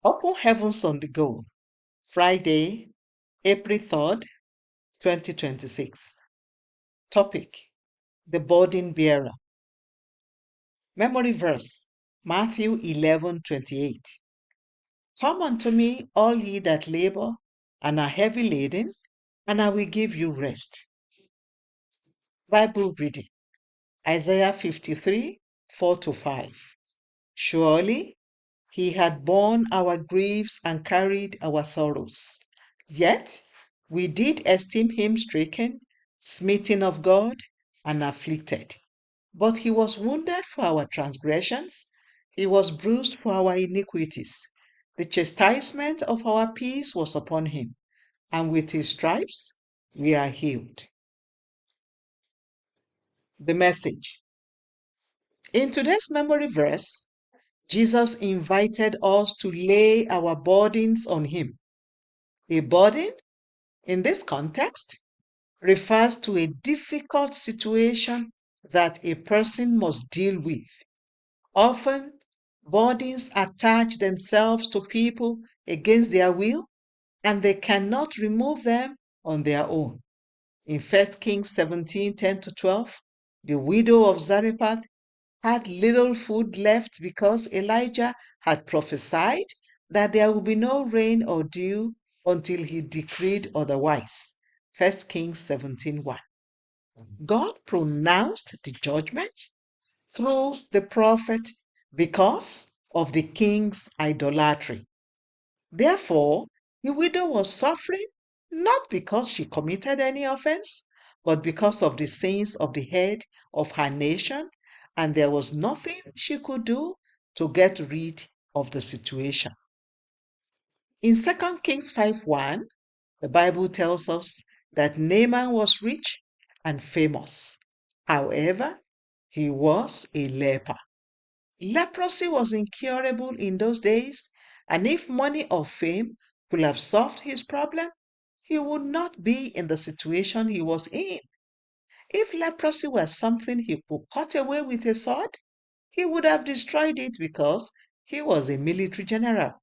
Open Heavens on the Go, Friday, April 3rd, 2026. Topic: The Burden Bearer. Memory verse: Matthew 11:28. Come unto me, all ye that labor and are heavy laden, and I will give you rest. Bible reading: Isaiah 53, 4-5. Surely he had borne our griefs and carried our sorrows. Yet we did esteem him stricken, smitten of God, and afflicted. But he was wounded for our transgressions, he was bruised for our iniquities. The chastisement of our peace was upon him, and with his stripes we are healed. The message. In today's memory verse, Jesus invited us to lay our burdens on him. A burden, in this context, refers to a difficult situation that a person must deal with. Often, burdens attach themselves to people against their will, and they cannot remove them on their own. In 1 Kings 17:10-12, the widow of Zarephath had little food left because Elijah had prophesied that there would be no rain or dew until he decreed otherwise. 1 Kings 17:1. God pronounced the judgment through the prophet because of the king's idolatry. Therefore, the widow was suffering not because she committed any offense, but because of the sins of the head of her nation, and there was nothing she could do to get rid of the situation. In 2 Kings 5:1, the Bible tells us that Naaman was rich and famous. However, he was a leper. Leprosy was incurable in those days, and if money or fame could have solved his problem, he would not be in the situation he was in. If leprosy were something he could cut away with a sword, he would have destroyed it because he was a military general.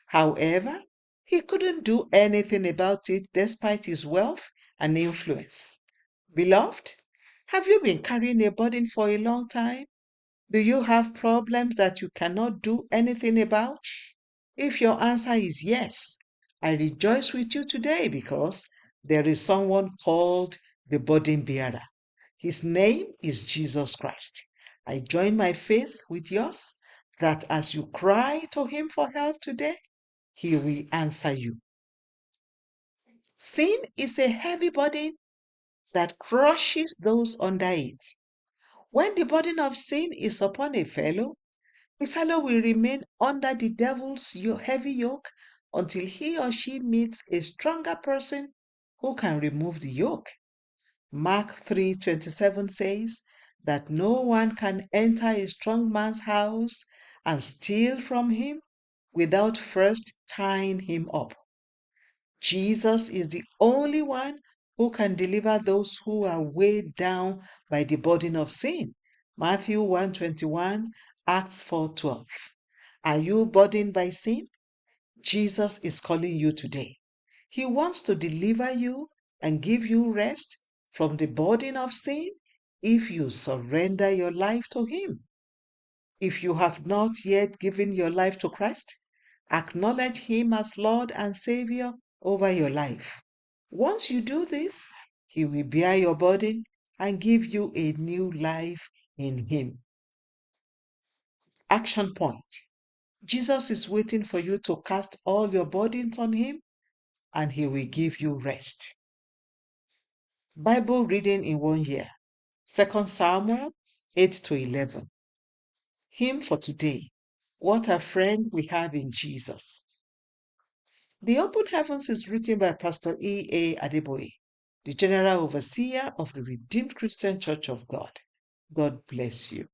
However, he couldn't do anything about it despite his wealth and influence. Beloved, have you been carrying a burden for a long time? Do you have problems that you cannot do anything about? If your answer is yes, I rejoice with you today because there is someone called the burden bearer. His name is Jesus Christ. I join my faith with yours that as you cry to him for help today, he will answer you. Sin is a heavy burden that crushes those under it. When the burden of sin is upon a fellow, the fellow will remain under the devil's heavy yoke until he or she meets a stronger person who can remove the yoke. Mark 3:27 says that no one can enter a strong man's house and steal from him without first tying him up. Jesus is the only one who can deliver those who are weighed down by the burden of sin. Matthew 1:21, Acts 4:12. Are you burdened by sin? Jesus is calling you today. He wants to deliver you and give you rest from the burden of sin if you surrender your life to him. If you have not yet given your life to Christ, acknowledge him as Lord and Savior over your life. Once you do this, he will bear your burden and give you a new life in him. Action point. Jesus is waiting for you to cast all your burdens on him and he will give you rest. Bible reading in 1 year. 2 Samuel 8-11. Hymn for today. What a friend we have in Jesus. The Open Heavens is written by Pastor E.A. Adeboye, the General Overseer of the Redeemed Christian Church of God. God bless you.